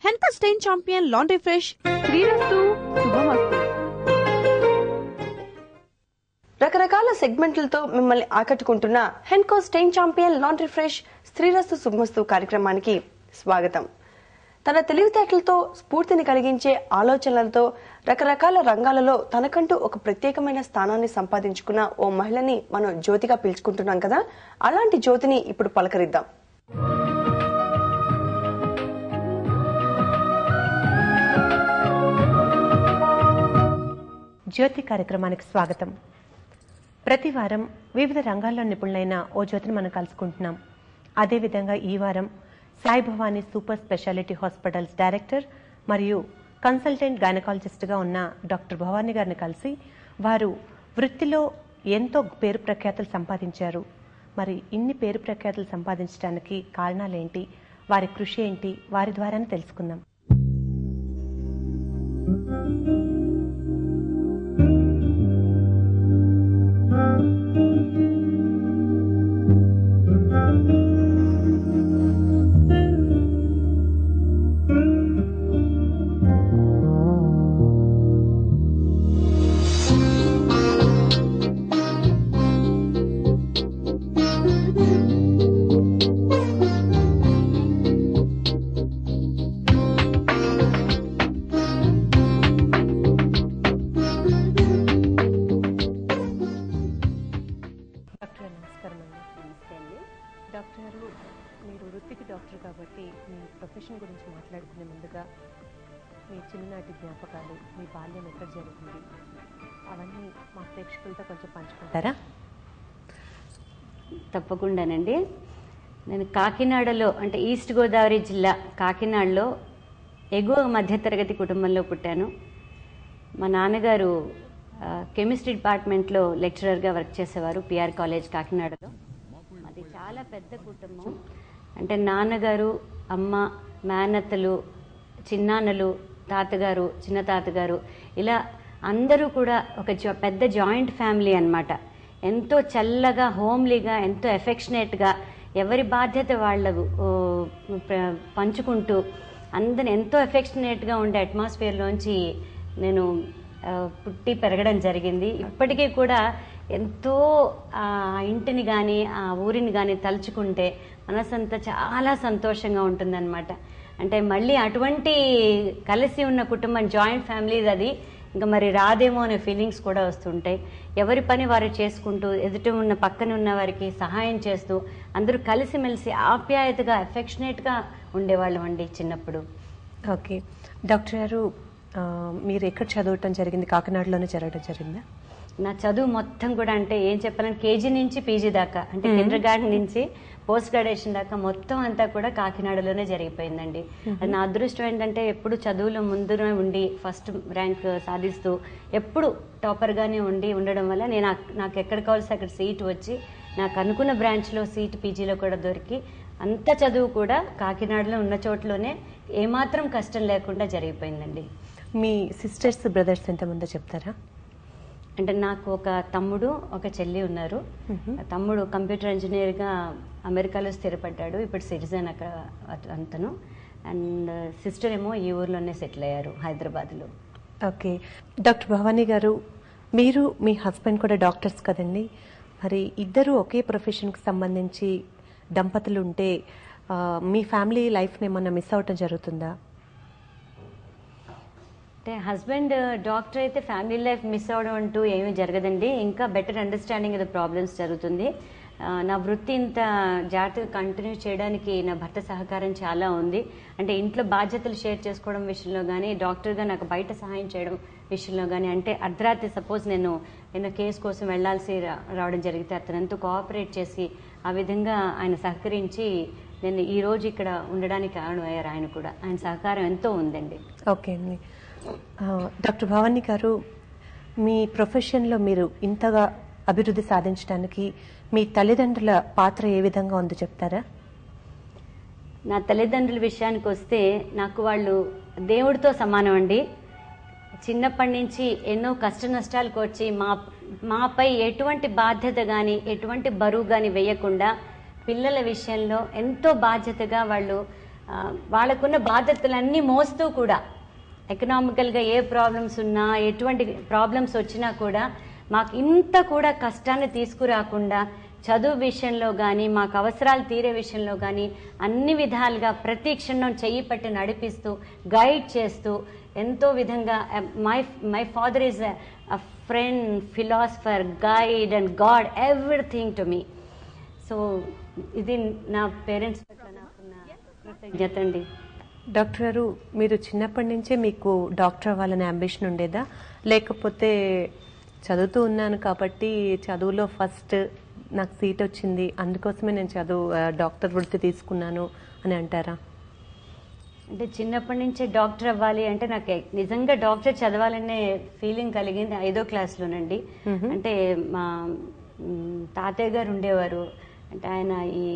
Henko stain champion laundry fresh Srirastu Subhamastu. రకరకాల సెగ్మెంట్లతో మిమ్మల్ని ఆకట్టుకుంటున్న Henko stain champion laundry fresh Srirastu Subhamastu కార్యక్రమానికి స్వాగతం. తన తెలివితేటలతో స్ఫూర్తిని కలిగించే ఆలోచనలతో రకరకాల రంగాలలో తనకంటూ ఒక ప్రత్యేకమైన స్థానాన్ని సంపాదించుకున్న ఓ మహిళని మనం జ్యోతిగా పిలుచుకుంటున్నాం కదా. అలాంటి జ్యోతిని ఇప్పుడు పలకరిద్దాం. జ్యోతి కార్యక్రమానికి స్వాగతం. ప్రతి వారం వివిధ రంగాల్లో నిపుణులైన ఓ జ్యోతిని మనం కలుసుకుంటున్నాం. అదేవిధంగా ఈ వారం Sai Bhavani super speciality hospitals director మరియు కన్సల్టెంట్ గైనకాలజిస్ట్గా ఉన్న డాక్టర్ భవానీ గారిని కలిసి వారు వృత్తిలో ఎంతో పేరు ప్రఖ్యాతులు సంపాదించారు. మరి ఇన్ని పేరు ప్రఖ్యాతులు సంపాదించడానికి కారణాలేంటి, వారి కృషి ఏంటి, వారి ద్వారానే తెలుసుకుందాం. డాక్టర్ గారు, మీరు వృత్తికి డాక్టర్ కాబట్టి మీ ప్రొఫెషన్ గురించి మాట్లాడుకునే ముందుగా మీ చిన్ననాటి జ్ఞాపకాలు, మీ బాల్యం ఎక్కడ జరుగుతుంది, అవన్నీ మా ప్రేక్షకులతో కొంచెం పంచుకుంటారా? తప్పకుండానండి. నేను కాకినాడలో, అంటే ఈస్ట్ గోదావరి జిల్లా కాకినాడలో ఎగువ మధ్యతరగతి కుటుంబంలో పుట్టాను. మా నాన్నగారు కెమిస్ట్రీ డిపార్ట్మెంట్లో లెక్చరర్గా వర్క్ చేసేవారు పిఆర్ కాలేజ్ కాకినాడలో. అది చాలా పెద్ద కుటుంబం. అంటే నాన్నగారు, అమ్మ, మేనత్తలు, చిన్నాన్నలు, తాతగారు, చిన్న తాతగారు, ఇలా అందరూ కూడా ఒక పెద్ద జాయింట్ ఫ్యామిలీ అన్నమాట. ఎంతో చల్లగా, హోమ్లీగా, ఎంతో ఎఫెక్షనేట్గా ఎవరి బాధ్యత వాళ్ళకు పంచుకుంటూ అందరిని ఎంతో ఎఫెక్షనేట్గా ఉండే అట్మాస్ఫియర్లోంచి నేను పుట్టి పెరగడం జరిగింది. ఇప్పటికీ కూడా ఎంతో ఆ ఇంటిని కానీ ఆ ఊరిని కానీ తలుచుకుంటే మనసంతా చాలా సంతోషంగా ఉంటుందన్నమాట. అంటే మళ్ళీ అటువంటి కలిసి ఉన్న కుటుంబం, జాయింట్ ఫ్యామిలీస్ అది ఇంకా మరి రాదేమో అనే ఫీలింగ్స్ కూడా వస్తుంటాయి. ఎవరి పని వారు చేసుకుంటూ ఎదుట ఉన్న పక్కన ఉన్న వారికి సహాయం చేస్తూ అందరూ కలిసిమెలిసి ఆప్యాయతగా ఎఫెక్షనేట్గా ఉండేవాళ్ళం అండి చిన్నప్పుడు. ఓకే డాక్టర్ గారు, మీరు ఎక్కడ చదవటం జరిగింది? కాకినాడలోనే జరగడం జరిగిందా? నా చదువు మొత్తం కూడా అంటే ఏం చెప్పాలంటే కేజీ నుంచి పీజీ దాకా, అంటే కిండర్ గార్డెన్ నుంచి పోస్ట్ గ్రాడ్యుయేషన్ దాకా మొత్తం అంతా కూడా కాకినాడలోనే జరిగిపోయిందండి. నా అదృష్టం ఏంటంటే ఎప్పుడు చదువులో ముందునే ఉండి ఫస్ట్ ర్యాంక్ సాధిస్తూ ఎప్పుడు టాపర్గానే ఉండడం వల్ల నాకు ఎక్కడ కావాల్సి అక్కడ సీట్ వచ్చి నాకు అనుకున్న బ్రాంచ్లో సీట్ పీజీలో కూడా దొరికి అంత చదువు కూడా కాకినాడలో ఉన్న చోట్లోనే ఏమాత్రం కష్టం లేకుండా జరిగిపోయిందండి. మీ సిస్టర్స్, బ్రదర్స్ ఎంతమందో చెప్తారా? అంటే నాకు ఒక తమ్ముడు, ఒక చెల్లి ఉన్నారు. తమ్ముడు కంప్యూటర్ ఇంజనీర్గా అమెరికాలో స్థిరపడ్డాడు, ఇప్పుడు సిటిజన్ అక్కడ అంతను. అండ్ సిస్టర్ ఏమో ఈ ఊర్లోనే సెటిల్ అయ్యారు, హైదరాబాద్లో. ఓకే డాక్టర్ భవానీ గారు, మీరు మీ హస్బెండ్ కూడా డాక్టర్స్ కదండి. మరి ఇద్దరు ఒకే ప్రొఫెషన్కి సంబంధించి దంపతులు ఉంటే మీ ఫ్యామిలీ లైఫ్ని ఏమన్నా మిస్ అవటం జరుగుతుందా? అంటే హస్బెండ్ డాక్టర్ అయితే ఫ్యామిలీ లైఫ్ మిస్ అవడం అంటూ ఏమీ జరగదండి. ఇంకా better understanding of the problems జరుగుతుంది. నా వృత్తి ఇంత జాగ్రత్తగా కంటిన్యూ చేయడానికి నా భర్త సహకారం చాలా ఉంది. అంటే ఇంట్లో బాధ్యతలు షేర్ చేసుకోవడం విషయంలో కానీ, డాక్టర్గా నాకు బయట సహాయం చేయడం విషయంలో కానీ, అంటే అర్ధరాత్రి సపోజ్ నేను కేసు కోసం వెళ్లాల్సి రావడం జరిగితే అతను ఎంతో కోఆపరేట్ చేసి ఆ విధంగా ఆయన సహకరించి నేను ఈ రోజు ఇక్కడ ఉండడానికి కారణమయ్యారు. ఆయన కూడా, ఆయన సహకారం ఎంతో ఉందండి. ఓకే అండి. డాక్టర్ భవానీ గారు, మీ ప్రొఫెషన్లో మీరు ఇంతగా అభివృద్ధి సాధించడానికి మీ తల్లిదండ్రుల పాత్ర ఏ విధంగా ఉందో చెప్తారా? నా తల్లిదండ్రుల విషయానికి వస్తే నాకు వాళ్ళు దేవుడితో సమానం అండి. చిన్నప్పటి నుంచి ఎన్నో కష్ట నష్టాలకు వచ్చి మాపై ఎటువంటి బాధ్యత కానీ, ఎటువంటి బరువు కానీ వేయకుండా పిల్లల విషయంలో ఎంతో బాధ్యతగా వాళ్ళు వాళ్ళకున్న బాధ్యతలన్నీ మోస్తూ కూడా ఎకనామికల్గా ఏ ప్రాబ్లమ్స్ ఉన్నా ఎటువంటి ప్రాబ్లమ్స్ వచ్చినా కూడా మాకు ఇంత కూడా కష్టాన్ని తీసుకురాకుండా చదువు విషయంలో కానీ మాకు అవసరాలు తీరే విషయంలో కానీ అన్ని విధాలుగా ప్రతి క్షణం చెయ్యి పట్టి నడిపిస్తూ గైడ్ చేస్తూ ఎంతో విధంగా my father is a friend, philosopher, guide and God, everything to me. So ఇది నా పేరెంట్స్ పట్ల నాకున్న కృతజ్ఞత అండి. డాక్టర్ గారు, మీరు చిన్నప్పటి నుంచే మీకు డాక్టర్ అవ్వాలనే అంబిషన్ ఉండేదా, లేకపోతే చదువుతూ ఉన్నాను కాబట్టి చదువులో ఫస్ట్ నాకు సీట్ వచ్చింది అందుకోసమే నేను డాక్టర్ వృత్తి తీసుకున్నాను అని అంటారా? అంటే చిన్నప్పటి నుంచే డాక్టర్ అవ్వాలి అంటే నాకు నిజంగా డాక్టర్ చదవాలనే ఫీలింగ్ కలిగింది 5వ క్లాస్లోనండి. అంటే మా తాతయ్య గారు ఉండేవారు, అంటే ఆయన ఈ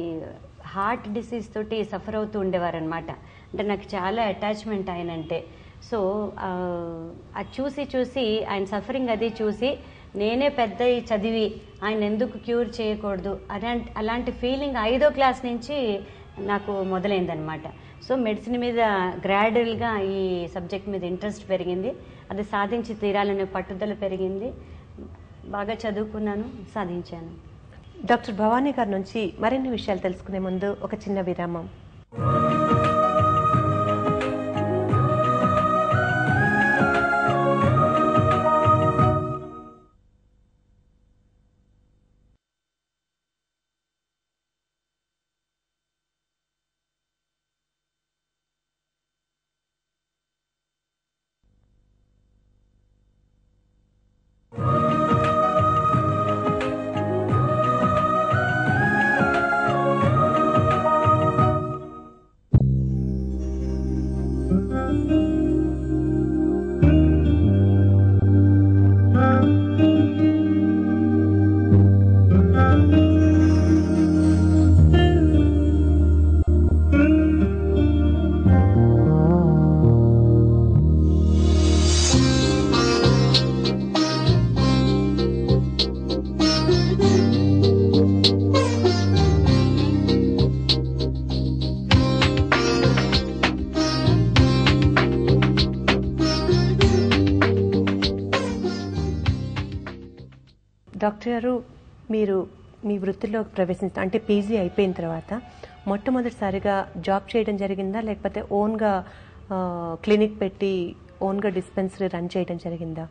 హార్ట్ డిసీజ్ తోటి సఫర్ అవుతూ ఉండేవారు అనమాట. అంటే నాకు చాలా అటాచ్మెంట్ ఆయన అంటే. సో అది చూసి ఆయన సఫరింగ్ అది చూసి నేనే పెద్ద చదివి ఆయన ఎందుకు క్యూర్ చేయకూడదు అలాంటి ఫీలింగ్ 5వ క్లాస్ నుంచి నాకు మొదలైందనమాట. సో మెడిసిన్ మీద గ్రాడ్యువల్గా ఈ సబ్జెక్ట్ మీద ఇంట్రెస్ట్ పెరిగింది, అది సాధించి తీరాలనే పట్టుదల పెరిగింది. బాగా చదువుకున్నాను, సాధించాను. డాక్టర్ భవానీ గారి నుంచి మరిన్ని విషయాలు తెలుసుకునే ముందు ఒక చిన్న విరామం. డాక్టర్ గారు, మీరు మీ వృత్తిలో ప్రవేశించిన అంటే పీజీ అయిపోయిన తర్వాత మొట్టమొదటిసారిగా జాబ్ చేయడం జరిగిందా, లేకపోతే ఓన్గా క్లినిక్ పెట్టి ఓన్గా డిస్పెన్సరీ రన్ చేయడం జరిగిందా?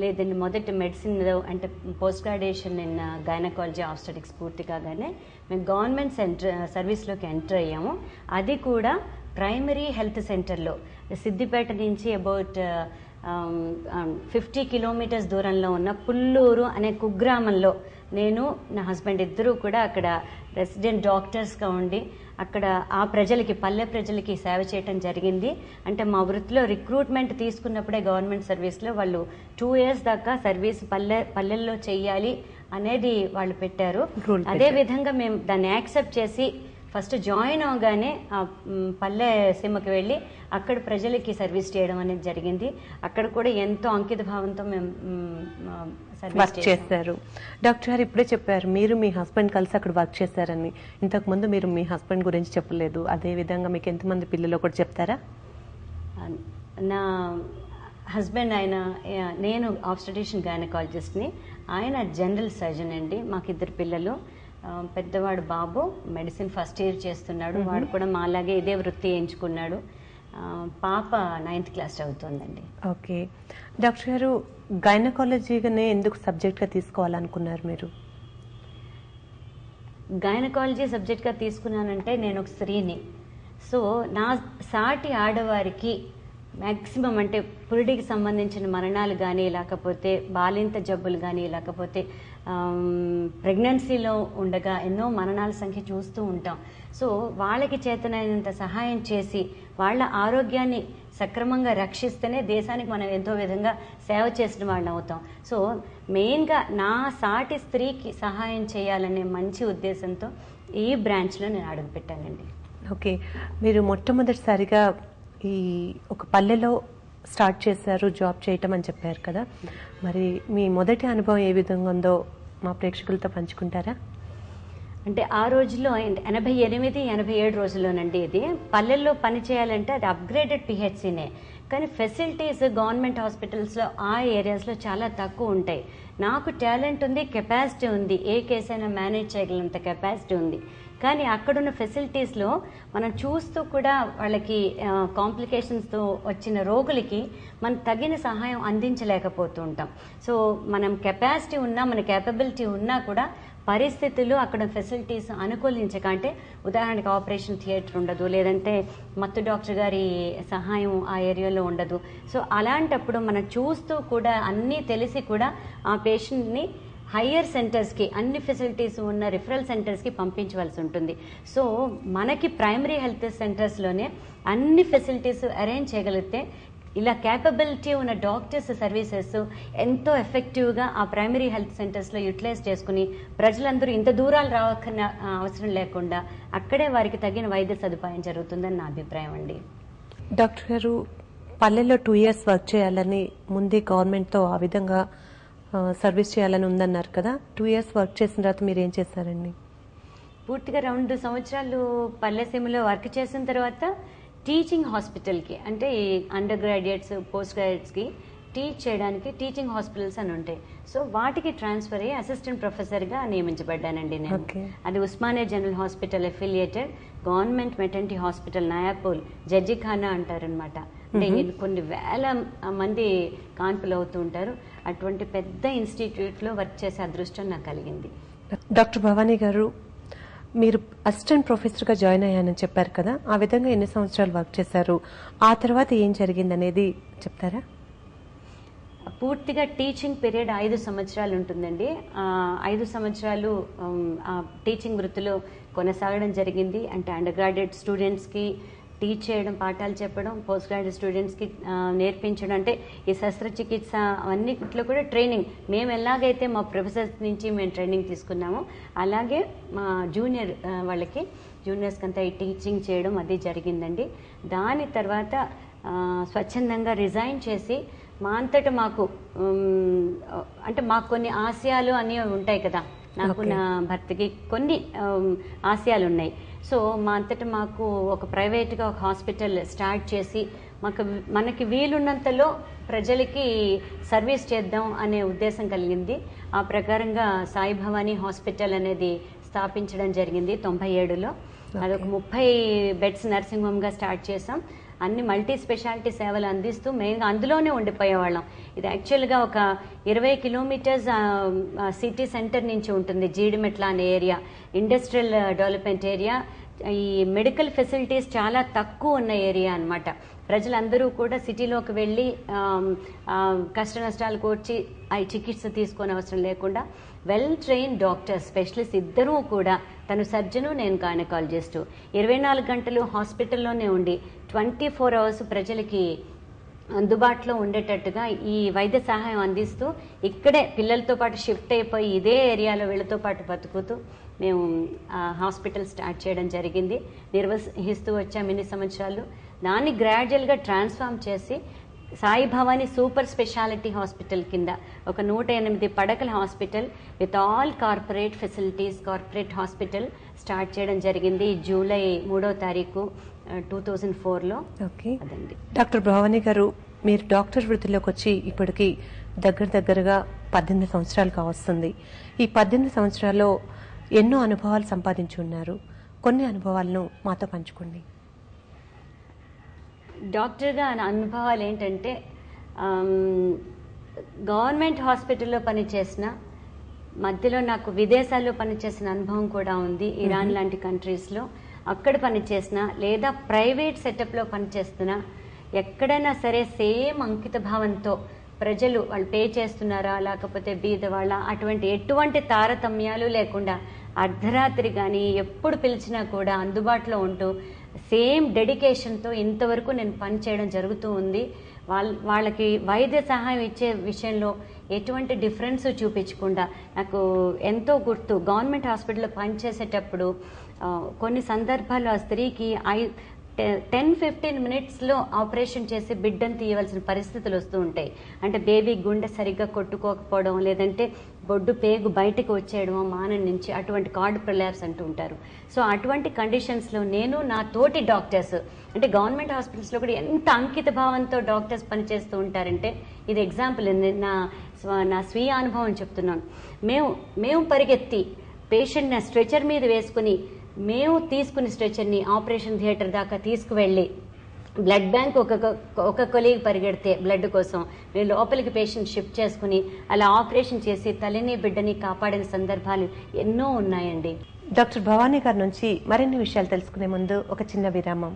లేదండి, మొదటి మెడిసిన్లో అంటే post graduation in gynaecology obstetrics పూర్తి కాగానే మేము గవర్నమెంట్ సర్వీస్లోకి ఎంటర్ అయ్యాము. అది కూడా ప్రైమరీ హెల్త్ సెంటర్లో సిద్దిపేట నుంచి అబౌట్ 50 కిలోమీటర్స్ దూరంలో ఉన్న పుల్లూరు అనే కుగ్రామంలో నేను నా హస్బెండ్ ఇద్దరూ కూడా అక్కడ రెసిడెంట్ డాక్టర్స్గా ఉండి అక్కడ ఆ ప్రజలకి, పల్లె ప్రజలకి సేవ చేయటం జరిగింది. అంటే మా వృత్తిలో రిక్రూట్మెంట్ తీసుకున్నప్పుడే గవర్నమెంట్ సర్వీస్లో వాళ్ళు 2 years దాకా సర్వీస్ పల్లెల్లో చెయ్యాలి అనేది వాళ్ళు పెట్టారు. అదే విధంగా మేము దాన్ని యాక్సెప్ట్ చేసి ఫస్ట్ జాయిన్ అవగానే ఆ పల్లె సీమకి వెళ్ళి అక్కడ ప్రజలకి సర్వీస్ చేయడం అనేది జరిగింది. అక్కడ కూడా ఎంతో అంకిత భావంతో మేము వర్క్ చేశారు. డాక్టర్ గారు ఇప్పుడే చెప్పారు మీరు మీ హస్బెండ్ కలిసి అక్కడ వర్క్ చేశారని. ఇంతకు ముందు మీరు మీ హస్బెండ్ గురించి చెప్పలేదు. అదే విధంగా మీకు ఎంతమంది పిల్లలు కూడా చెప్తారా? నా హస్బెండ్ నేను ఆబ్స్టెటిషియన్ గైనకాలజిస్ట్ని, ఆయన జనరల్ సర్జన్ అండి. మాకు 2 పిల్లలు. పెద్దవాడు బాబు మెడిసిన్ ఫస్ట్ ఇయర్ చేస్తున్నాడు, వాడు కూడా మాలాగే ఇదే వృత్తి ఎంచుకున్నాడు. పాప 9th క్లాస్ చదువుతుందండి. ఓకే డాక్టర్ గారు, గైనకాలజీగానే ఎందుకు సబ్జెక్ట్గా తీసుకోవాలనుకున్నారు మీరు? గైనకాలజీ సబ్జెక్ట్గా తీసుకున్నానంటే నేను ఒక స్త్రీని. సో నా సాటి ఆడవారికి మ్యాక్సిమం అంటే పురుడికి సంబంధించిన మరణాలు కానీ, లేకపోతే బాలింత జబ్బులు కానీ, లేకపోతే ప్రెగ్నెన్సీలో ఉండగా ఎన్నో మరణాల సంఖ్య చూస్తూ ఉంటాం. సో వాళ్ళకి చేతనైనంత సహాయం చేసి వాళ్ళ ఆరోగ్యాన్ని సక్రమంగా రక్షిస్తేనే దేశానికి మనం ఎంతో విధంగా సేవ చేసిన వాళ్ళని అవుతాం. సో మెయిన్గా నా సాటి స్త్రీకి సహాయం చేయాలనే మంచి ఉద్దేశంతో ఈ బ్రాంచ్లో నేను అడుగుపెట్టానండి. ఓకే, మీరు మొట్టమొదటిసారిగా ఈ ఒక పల్లెలో స్టార్ట్ చేశారు జాబ్ చేయటం అని చెప్పారు కదా, మరి మీ మొదటి అనుభవం ఏ విధంగా ఉందో మా ప్రేక్షకులతో పంచుకుంటారా? అంటే ఆ రోజుల్లో 88, 87 రోజుల్లోనండి. ఇది పల్లెల్లో పని చేయాలంటే అది అప్గ్రేడెడ్ పిహెచ్సినే, కానీ ఫెసిలిటీస్ గవర్నమెంట్ హాస్పిటల్స్లో ఆ ఏరియాస్లో చాలా తక్కువ ఉంటాయి. నాకు టాలెంట్ ఉంది, కెపాసిటీ ఉంది, ఏ కేసు అయినా మేనేజ్ చేయగలంత కెపాసిటీ ఉంది. కానీ అక్కడున్న ఫెసిలిటీస్లో మనం చూస్తూ కూడా వాళ్ళకి కాంప్లికేషన్స్తో వచ్చిన రోగులకి మనం తగిన సహాయం అందించలేకపోతూ ఉంటాం. సో మనం కెపాసిటీ ఉన్నా, మన కేపబిలిటీ ఉన్నా కూడా పరిస్థితులు అక్కడ ఫెసిలిటీస్ అనుకూలించక, అంటే ఉదాహరణకి ఆపరేషన్ థియేటర్ ఉండదు, లేదంటే మత్తు డాక్టర్ గారి సహాయం ఆ ఏరియాలో ఉండదు. సో అలాంటప్పుడు మనం చూస్తూ కూడా అన్నీ తెలిసి కూడా ఆ పేషెంట్ని హయ్యర్ సెంటర్స్కి, అన్ని ఫెసిలిటీస్ ఉన్న రిఫరల్ సెంటర్స్కి పంపించవలసి ఉంటుంది. సో మనకి ప్రైమరీ హెల్త్ సెంటర్స్లోనే అన్ని ఫెసిలిటీస్ అరేంజ్ చేయగలిగితే ఇలా కేపబిలిటీ ఉన్న డాక్టర్స్ సర్వీసెస్ ఎంతో ఎఫెక్టివ్గా ఆ ప్రైమరీ హెల్త్ సెంటర్స్లో యూటిలైజ్ చేసుకుని ప్రజలందరూ ఇంత దూరాలు రావక్కన అవసరం లేకుండా అక్కడే వారికి తగిన వైద్య సదుపాయం జరుగుతుందని నా అభిప్రాయం అండి. డాక్టర్ గారు, పల్లెల్లో 2 years వర్క్ చేయాలని ముందే గవర్నమెంట్తో ఆ విధంగా సర్వీస్ చేయాలని ఉందన్నారు కదా, 2 years వర్క్ చేసిన తర్వాత మీరు ఏం చేశారండి? పూర్తిగా 2 సంవత్సరాలు పల్లెసీమలో వర్క్ చేసిన తర్వాత టీచింగ్ హాస్పిటల్కి, అంటే ఈ అండర్ గ్రాడ్యుయేట్స్, పోస్ట్ గ్రాడ్యుయేట్స్కి టీచ్ చేయడానికి టీచింగ్ హాస్పిటల్స్ అని ఉంటాయి. సో వాటికి ట్రాన్స్ఫర్ అయ్యి అసిస్టెంట్ ప్రొఫెసర్గా నియమించబడ్డానండి నేను. అది Osmania general hospital affiliated government maternity hospital Nayapul, జడ్జిఖానా అంటారనమాట. అంటే కొన్ని వేల మంది కాన్పులు అవుతూ ఉంటారు. అటువంటి పెద్ద ఇన్స్టిట్యూట్లో వర్క్ చేసే అదృష్టం నాకు కలిగింది. డాక్టర్ భవానీ గారు, మీరు అసిస్టెంట్ ప్రొఫెసర్గా జాయిన్ అయ్యానని చెప్పారు కదా, ఆ విధంగా ఎన్ని సంవత్సరాలు వర్క్ చేశారు, ఆ తర్వాత ఏం జరిగింది అనేది చెప్తారా? పూర్తిగా టీచింగ్ పీరియడ్ 5 సంవత్సరాలు ఉంటుందండి. 5 సంవత్సరాలు టీచింగ్ వృత్తిలో కొనసాగడం జరిగింది. అంటే అండర్ గ్రాడ్యుయేట్ స్టూడెంట్స్కి టీచ్ చేయడం, పాఠాలు చెప్పడం, పోస్ట్ గ్రాడ్యుయేట్ స్టూడెంట్స్కి నేర్పించడం, అంటే ఈ శస్త్రచికిత్స అవన్నిట్లో కూడా ట్రైనింగ్ మేము ఎలాగైతే మా ప్రొఫెసర్స్ నుంచి మేము ట్రైనింగ్ తీసుకున్నామో అలాగే మా జూనియర్ వాళ్ళకి, జూనియర్స్కి అంతా ఈ టీచింగ్ చేయడం అది జరిగిందండి. దాని తర్వాత స్వచ్ఛందంగా రిజైన్ చేసి మా అంతటా మాకు అంటే మాకు కొన్ని ఆశయాలు అనేవి ఉంటాయి కదా, నాకు నా భర్తకి కొన్ని ఆశయాలు ఉన్నాయి. సో మా అంతటా మాకు ఒక ప్రైవేట్గా ఒక హాస్పిటల్ స్టార్ట్ చేసి మనకి వీలున్నంతలో ప్రజలకి సర్వీస్ చేద్దాం అనే ఉద్దేశం కలిగింది. ఆ ప్రకారంగా సాయి భవానీ హాస్పిటల్ అనేది స్థాపించడం జరిగింది 97లో. అదొక 30 బెడ్స్ నర్సింగ్ హోమ్గా స్టార్ట్ చేసాం. అన్ని మల్టీ స్పెషాలిటీ సేవలు అందిస్తూ మెయిన్గా అందులోనే ఉండిపోయేవాళ్ళం. ఇది యాక్చువల్గా ఒక 20 కిలోమీటర్స్ సిటీ సెంటర్ నుంచి ఉంటుంది. జీడిమెట్ల అనే ఏరియా ఇండస్ట్రియల్ డెవలప్మెంట్ ఏరియా. ఈ మెడికల్ ఫెసిలిటీస్ చాలా తక్కువ ఉన్న ఏరియా అన్నమాట. ప్రజలందరూ కూడా సిటీలోకి వెళ్ళి కష్ట నష్టాలు కూర్చి ఆ చికిత్స తీసుకొని అవసరం లేకుండా వెల్ ట్రైన్ డాక్టర్స్, స్పెషలిస్ట్ ఇద్దరూ కూడా, తను సర్జను, నేను గైనకాలజిస్టు, 24 గంటలు హాస్పిటల్లోనే ఉండి 24 hours ప్రజలకి అందుబాటులో ఉండేటట్టుగా ఈ వైద్య సహాయం అందిస్తూ ఇక్కడే పిల్లలతో పాటు షిఫ్ట్ అయిపోయి ఇదే ఏరియాలో వీళ్ళతో పాటు బతుకుతూ మేము హాస్పిటల్ స్టార్ట్ చేయడం జరిగింది. నిర్వహిస్తూ వచ్చాము ఇన్ని సంవత్సరాలు. దాన్ని గ్రాడ్యువల్గా ట్రాన్స్ఫార్మ్ చేసి Sai Bhavani super speciality hospital కింద ఒక 108 పడకల hospital with all corporate facilities, corporate hospital start చేయడం జరిగింది జూలై 3వ తారీఖు 2004లో. అదండి. డాక్టర్ భవానీ గారు, మీరు డాక్టర్ వృత్తిలోకి వచ్చి ఇప్పటికి దగ్గరగా 18 సంవత్సరాలు కావస్తుంది. ఈ 18 సంవత్సరాల్లో ఎన్నో అనుభవాలు సంపాదించి ఉన్నారు. కొన్ని అనుభవాలను మాతో పంచుకోండి. డాక్టర్గా నా అనుభవాలు ఏంటంటే, గవర్నమెంట్ హాస్పిటల్లో పనిచేసిన మధ్యలో నాకు విదేశాల్లో పనిచేసిన అనుభవం కూడా ఉంది. ఇరాన్ లాంటి కంట్రీస్లో అక్కడ పనిచేసిన, లేదా ప్రైవేట్ సెటప్లో పనిచేస్తున్నా, ఎక్కడైనా సరే సేమ్ అంకిత భావంతో ప్రజలు వాళ్ళు పే చేస్తున్నారా లేకపోతే బీదవాళ్ళ అటువంటి ఎటువంటి తారతమ్యాలు లేకుండా అర్ధరాత్రి కానీ ఎప్పుడు పిలిచినా కూడా అందుబాటులో ఉంటూ సేమ్ డెడికేషన్తో ఇంతవరకు నేను పనిచేయడం జరుగుతూ ఉంది. వాళ్ళకి వైద్య సహాయం ఇచ్చే విషయంలో ఎటువంటి డిఫరెన్స్ చూపించకుండా నాకు ఎంతో గుర్తు. గవర్నమెంట్ హాస్పిటల్లో పనిచేసేటప్పుడు కొన్ని సందర్భాల్లో ఆ స్త్రీకి 10-15 మినిట్స్లో ఆపరేషన్ చేసి బిడ్డను తీయవలసిన పరిస్థితులు వస్తూ ఉంటాయి. అంటే బేబీ గుండె సరిగ్గా కొట్టుకోకపోవడం, లేదంటే బొడ్డు పేగు బయటకు వచ్చేయడం మానం నుంచి, అటువంటి కార్డ్ ప్రొలాప్స్ అంటూ ఉంటారు. సో అటువంటి కండిషన్స్లో నేను నా తోటి డాక్టర్స్, అంటే గవర్నమెంట్ హాస్పిటల్స్లో కూడా ఎంత అంకిత భావంతో డాక్టర్స్ పనిచేస్తూ ఉంటారంటే, ఇది ఎగ్జాంపుల్ నా స్వీయ అనుభవం చెప్తున్నాను. మేము పరిగెత్తి పేషెంట్ని స్ట్రెచర్ మీద వేసుకుని, మేము తీసుకుని స్ట్రెచర్ని ఆపరేషన్ థియేటర్ దాకా తీసుకువెళ్ళి, బ్లడ్ బ్యాంక్ ఒక కొలీగ్ పరిగెడితే బ్లడ్ కోసం మేము లోపలికి పేషెంట్ షిఫ్ట్ చేసుకుని అలా ఆపరేషన్ చేసి తల్లిని బిడ్డని కాపాడిన సందర్భాలు ఎన్నో ఉన్నాయండి. డాక్టర్ భవానీ గారి నుంచి మరిన్ని విషయాలు తెలుసుకునే ముందు ఒక చిన్న విరామం.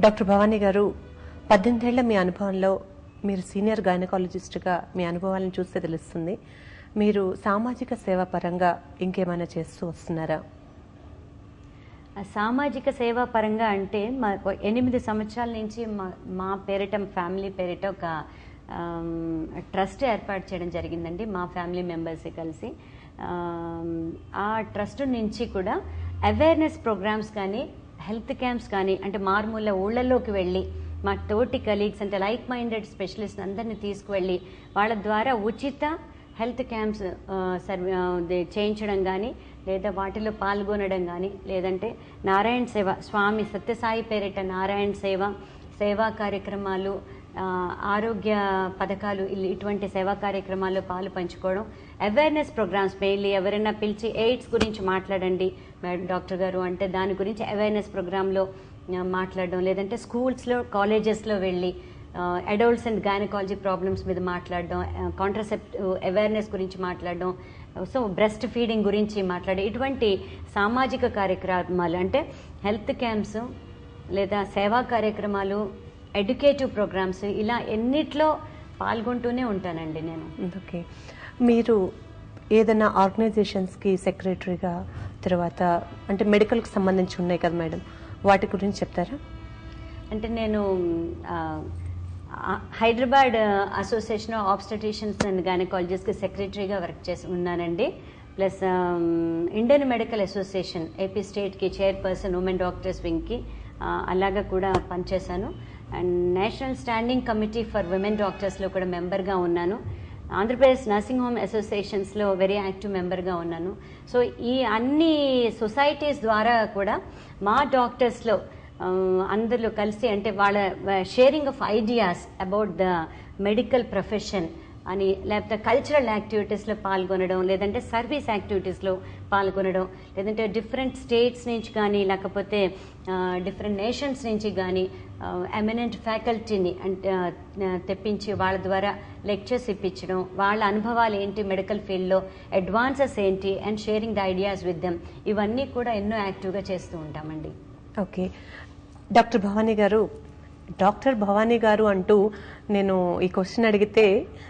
డాక్టర్ భవానీ గారు, 18 ఏళ్ల మీ అనుభవంలో మీరు సీనియర్ గైనకాలజిస్ట్గా మీ అనుభవాలను చూస్తే తెలుస్తుంది. మీరు సామాజిక సేవ పరంగా ఇంకేమైనా చేస్తూ వస్తున్నారా? సామాజిక సేవా పరంగా అంటే 8 సంవత్సరాల నుంచి మా పేరిట, ఫ్యామిలీ పేరిట ఒక ట్రస్ట్ ఏర్పాటు చేయడం జరిగిందండి, మా ఫ్యామిలీ మెంబర్స్ కలిసి. ఆ ట్రస్ట్ నుంచి కూడా అవేర్నెస్ ప్రోగ్రామ్స్ కానీ, హెల్త్ క్యాంప్స్ కానీ, అంటే మారుమూల ఊళ్ళల్లోకి వెళ్ళి మా తోటి కలీగ్స్, అంటే లైక్ మైండెడ్ స్పెషలిస్ట్ అందరినీ తీసుకువెళ్ళి వాళ్ళ ద్వారా ఉచిత హెల్త్ క్యాంప్స్ చేయించడం కానీ, లేదా వాటిలో పాల్గొనడం కానీ, లేదంటే నారాయణ సేవ, స్వామి సత్యసాయి పేరిట నారాయణ సేవా కార్యక్రమాలు, ఆరోగ్య పథకాలు, ఇటువంటి సేవా కార్యక్రమాల్లో పాలు పంచుకోవడం, అవేర్నెస్ ప్రోగ్రామ్స్ మెయిన్లీ ఎవరైనా పిలిచి ఎయిడ్స్ గురించి మాట్లాడండి డాక్టర్ గారు అంటే దాని గురించి అవేర్నెస్ ప్రోగ్రాంలో మాట్లాడడం, లేదంటే స్కూల్స్లో కాలేజెస్లో వెళ్ళి అడల్ట్స్ అండ్ గైనకాలజీ ప్రాబ్లమ్స్ మీద మాట్లాడడం, కాంట్రసెప్టివ్ అవేర్నెస్ గురించి మాట్లాడడం, సో బ్రెస్ట్ ఫీడింగ్ గురించి మాట్లాడే ఇటువంటి సామాజిక కార్యక్రమాలు, అంటే హెల్త్ క్యాంప్స్ లేదా సేవా కార్యక్రమాలు, ఎడ్యుకేటివ్ ప్రోగ్రామ్స్, ఇలా ఎన్నిట్లో పాల్గొంటూనే ఉంటానండి నేను. ఓకే, మీరు ఏదైనా ఆర్గనైజేషన్స్కి సెక్రటరీగా, తర్వాత అంటే మెడికల్కి సంబంధించి ఉన్నాయి కదా మేడం, వాటి గురించి చెప్తారా? అంటే నేను Hyderabad association of obstetricians and గైనకాలజిస్ట్కి సెక్రటరీగా వర్క్ చేసి ఉన్నానండి. Plus Indian medical association AP స్టేట్కి చైర్పర్సన్ ఉమెన్ డాక్టర్స్ వింగ్కి అలాగా కూడా పనిచేశాను. And national standing committee for women డాక్టర్స్లో కూడా మెంబర్గా ఉన్నాను. ఆంధ్రప్రదేశ్ నర్సింగ్ హోమ్ అసోసియేషన్స్లో వెరీ యాక్టివ్ మెంబర్గా ఉన్నాను. సో ఈ అన్ని సొసైటీస్ ద్వారా కూడా మా డాక్టర్స్లో అందరిలో కలిసి, అంటే వాళ్ళ sharing of ideas about the medical profession అని, లేకపోతే కల్చరల్ యాక్టివిటీస్లో పాల్గొనడం, లేదంటే సర్వీస్ యాక్టివిటీస్లో పాల్గొనడం, లేదంటే డిఫరెంట్ స్టేట్స్ నుంచి కానీ, లేకపోతే డిఫరెంట్ నేషన్స్ నుంచి కానీ ఎమినెంట్ ఫ్యాకల్టీని అంటే తెప్పించి వాళ్ళ ద్వారా లెక్చర్స్ ఇప్పించడం, వాళ్ళ అనుభవాలు ఏంటి మెడికల్ ఫీల్డ్లో, అడ్వాన్సెస్ ఏంటి, and sharing the ideas with them, ఇవన్నీ కూడా ఎన్నో యాక్టివ్గా చేస్తూ ఉంటామండి. ఓకే, డాక్టర్ భవానీ గారు, డాక్టర్ భవానీ గారు అంటూ నేను ఈ క్వశ్చన్ అడిగితే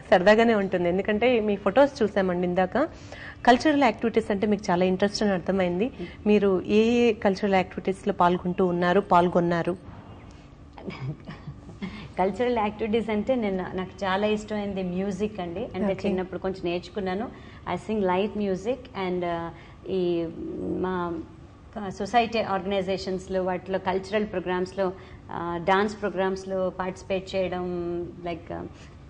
సరదాగానే ఉంటుంది, ఎందుకంటే మీ ఫొటోస్ చూసామండి ఇందాక. కల్చరల్ యాక్టివిటీస్ అంటే మీకు చాలా ఇంట్రెస్ట్ అని అర్థమైంది. మీరు ఏ కల్చరల్ యాక్టివిటీస్లో పాల్గొన్నారు? కల్చరల్ యాక్టివిటీస్ అంటే నాకు చాలా ఇష్టమైంది మ్యూజిక్ అండి. అంటే చిన్నప్పుడు కొంచెం నేర్చుకున్నాను. I sing light music. And ఈ మా సొసైటీ ఆర్గనైజేషన్స్లో వాటిలో కల్చరల్ ప్రోగ్రామ్స్లో డాన్స్ ప్రోగ్రామ్స్లో పార్టిసిపేట్ చేయడం, like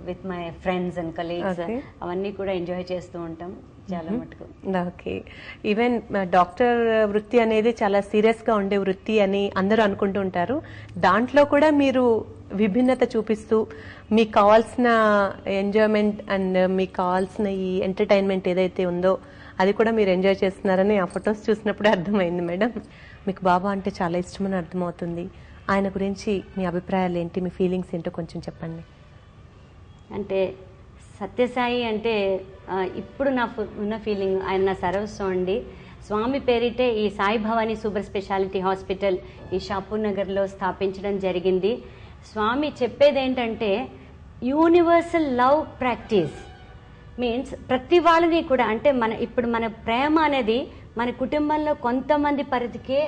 with my friends and colleagues, అవన్నీ కూడా ఎంజాయ్ చేస్తూ ఉంటాం చాలా మటుకు. ఓకే. ఈవెన్ డాక్టర్ వృత్తి అనేది చాలా సీరియస్ గా ఉండే వృత్తి అని అందరూ అనుకుంటూ ఉంటారు. దాంట్లో కూడా మీరు విభిన్నత చూపిస్తూ మీకు కావాల్సిన ఎంజాయ్మెంట్ అండ్ మీకు కావాల్సిన ఈ ఎంటర్టైన్మెంట్ ఏదైతే ఉందో అది కూడా మీరు ఎంజాయ్ చేస్తున్నారని ఆ ఫొటోస్ చూసినప్పుడే అర్థమైంది మేడం. మీకు బాబా అంటే చాలా ఇష్టమని అర్థమవుతుంది. ఆయన గురించి మీ అభిప్రాయాలు ఏంటి, మీ ఫీలింగ్స్ ఏంటో కొంచెం చెప్పండి. అంటే సత్యసాయి అంటే ఇప్పుడు నా ఉన్న ఫీలింగ్, ఆయన నా సర్వస్వం అండి. స్వామి పేరిటే ఈ Sai Bhavani super speciality hospital ఈ షాపూర్ నగర్లో స్థాపించడం జరిగింది. స్వామి చెప్పేది ఏంటంటే యూనివర్సల్ లవ్ ప్రాక్టీస్ మీన్స్ ప్రతి వాళ్ళని కూడా, అంటే ఇప్పుడు మన ప్రేమ అనేది మన కుటుంబంలో కొంతమంది పరిధికే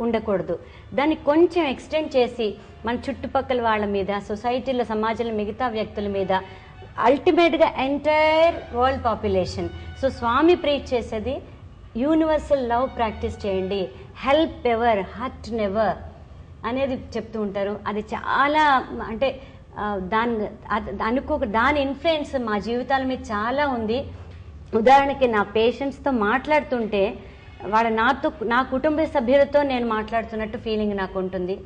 ఉండకూడదు. దాన్ని కొంచెం ఎక్స్టెండ్ చేసి మన చుట్టుపక్కల వాళ్ళ మీద, సొసైటీలో సమాజంలో మిగతా వ్యక్తుల మీద, అల్టిమేట్గా ఎంటైర్ వరల్డ్ పాపులేషన్. సో స్వామి ప్రీచ్ చేసేది యూనివర్సల్ లవ్ ప్రాక్టీస్ చేయండి, హెల్ప్ ఎవర్ హర్ట్ నెవర్ అనేది చెప్తూ ఉంటారు. అది చాలా అంటే దాని ఇన్ఫ్లుయెన్స్ మా జీవితాల మీద చాలా ఉంది. ఉదాహరణకి నా పేషెంట్స్తో మాట్లాడుతుంటే నా కుటుంబ సభ్యులతో నేను మాట్లాడుతున్నట్టు ఫీలింగ్ నాకు ఉంటుంది.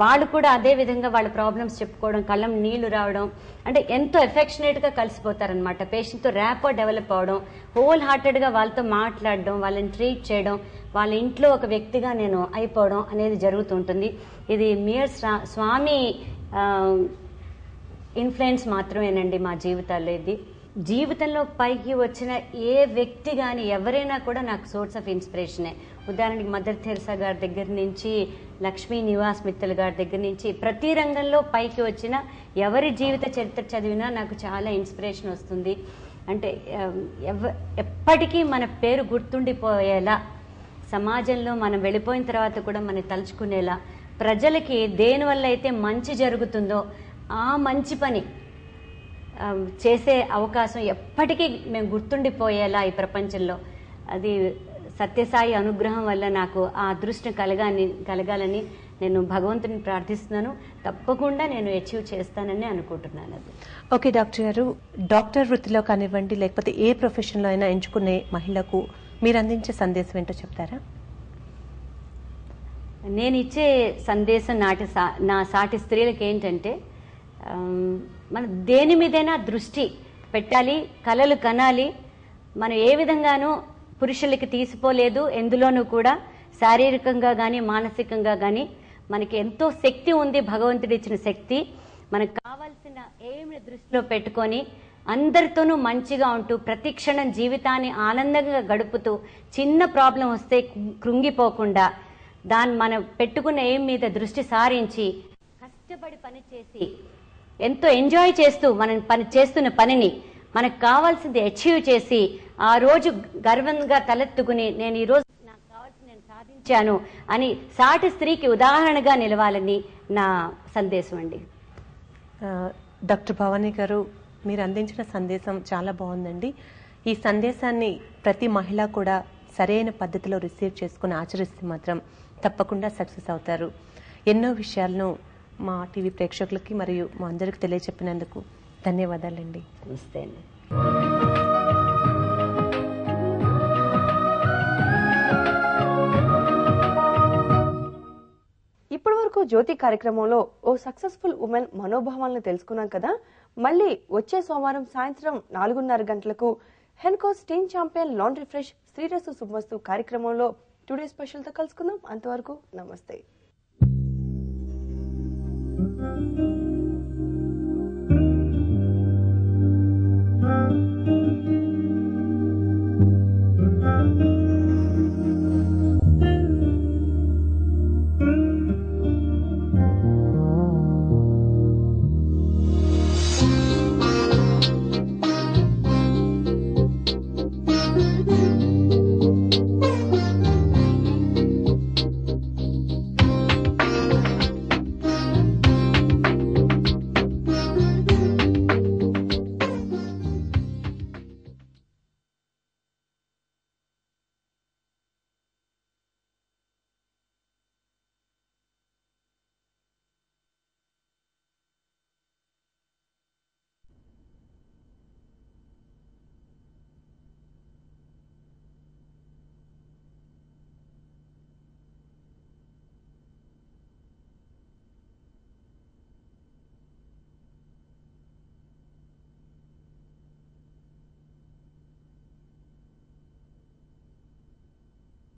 వాళ్ళు కూడా అదే విధంగా వాళ్ళ ప్రాబ్లమ్స్ చెప్పుకోవడం, కళ్ళం నీళ్లు రావడం, అంటే ఎంతో ఎఫెక్షనేట్గా కలిసిపోతారనమాట. పేషెంట్తో ర్యాపో డెవలప్ అవడం, హోల్ హార్టెడ్గా వాళ్ళతో మాట్లాడడం, వాళ్ళని ట్రీట్ చేయడం, వాళ్ళ ఇంట్లో ఒక వ్యక్తిగా నేను అయిపోవడం అనేది జరుగుతుంటుంది. ఇది మియర్ స్వామి ఇన్ఫ్లుయెన్స్ మాత్రమేనండి మా జీవితాల్లో. ఇది జీవితంలో పైకి వచ్చిన ఏ వ్యక్తి కానీ ఎవరైనా కూడా నాకు సోర్స్ ఆఫ్ ఇన్స్పిరేషనే. ఉదాహరణకి మదర్ తెరెసా గారి దగ్గర నుంచి, లక్ష్మీ నివాస్ మిత్తల్ గారి దగ్గర నుంచి, ప్రతి రంగంలో పైకి వచ్చిన ఎవరి జీవిత చరిత్ర చదివినా నాకు చాలా ఇన్స్పిరేషన్ వస్తుంది. అంటే ఎప్పటికీ మన పేరు గుర్తుండిపోయేలా, సమాజంలో మనం వెళ్ళిపోయిన తర్వాత కూడా మనం తలుచుకునేలా, ప్రజలకి దేనివల్ల అయితే మంచి జరుగుతుందో ఆ మంచి పని చేసే అవకాశం ఎప్పటికీ మేము గుర్తుండిపోయేలా ఈ ప్రపంచంలో, అది సత్యసాయి అనుగ్రహం వల్ల నాకు ఆ అదృష్టం కలగాలని నేను భగవంతుని ప్రార్థిస్తున్నాను. తప్పకుండా నేను అచీవ్ చేస్తానని అనుకుంటున్నాను. అది ఓకే డాక్టర్ గారు, డాక్టర్ వృత్తిలో కానివ్వండి లేకపోతే ఏ ప్రొఫెషన్లో అయినా ఎంచుకునే మహిళకు మీరు అందించే సందేశం ఏంటో చెప్తారా? నేను ఇచ్చే సందేశం నా సాటి స్త్రీలకు ఏంటంటే, మనం దేని మీదైనా దృష్టి పెట్టాలి, కలలు కనాలి. మనం ఏ విధంగానూ పురుషులకి తీసిపోలేదు ఎందులోనూ కూడా, శారీరకంగా కానీ మానసికంగా కానీ మనకి ఎంతో శక్తి ఉంది, భగవంతుడు ఇచ్చిన శక్తి. మనకు కావాల్సిన ఏమి దృష్టిలో పెట్టుకొని అందరితోనూ మంచిగా ఉంటూ ప్రతి క్షణం జీవితాన్ని ఆనందంగా గడుపుతూ, చిన్న ప్రాబ్లం వస్తే కృంగిపోకుండా మనం పెట్టుకున్న ఏం మీద దృష్టి సారించి కష్టపడి పని చేసి ఎంతో ఎంజాయ్ చేస్తూ మనం చేస్తున్న పనిని మనకు కావాల్సింది అచీవ్ చేసి ఆ రోజు గర్వంగా తలెత్తుకుని నేను ఈరోజు నాకు కావాల్సింది నేను సాధించాను అని సాటి స్త్రీకి ఉదాహరణగా నిలవాలని నా సందేశం అండి. డాక్టర్ భవానీ గారు, మీరు అందించిన సందేశం చాలా బాగుందండి. ఈ సందేశాన్ని ప్రతి మహిళ కూడా సరైన పద్ధతిలో రిసీవ్ చేసుకుని ఆచరిస్తే మాత్రం తప్పకుండా సక్సెస్ అవుతారు. ఎన్నో విషయాలను మా టీవీ ప్రేక్షకులకి మరియు మా అందరికి తెలియచెప్పినందుకు ధన్యవాదాలండి. నమస్తే అండి. ఇప్పటి వరకు జ్యోతి కార్యక్రమంలో ఓ సక్సెస్ఫుల్ ఉమెన్ మనోభావాలను తెలుసుకున్నాం కదా. మళ్ళీ వచ్చే సోమవారం సాయంత్రం 4:30 గంటలకు హెన్కోస్ team champion laundry fresh Srirastu శుభమస్తు కార్యక్రమంలో టుడే స్పెషల్ తో కలుసుకుందాం. అంతవరకు నమస్తే.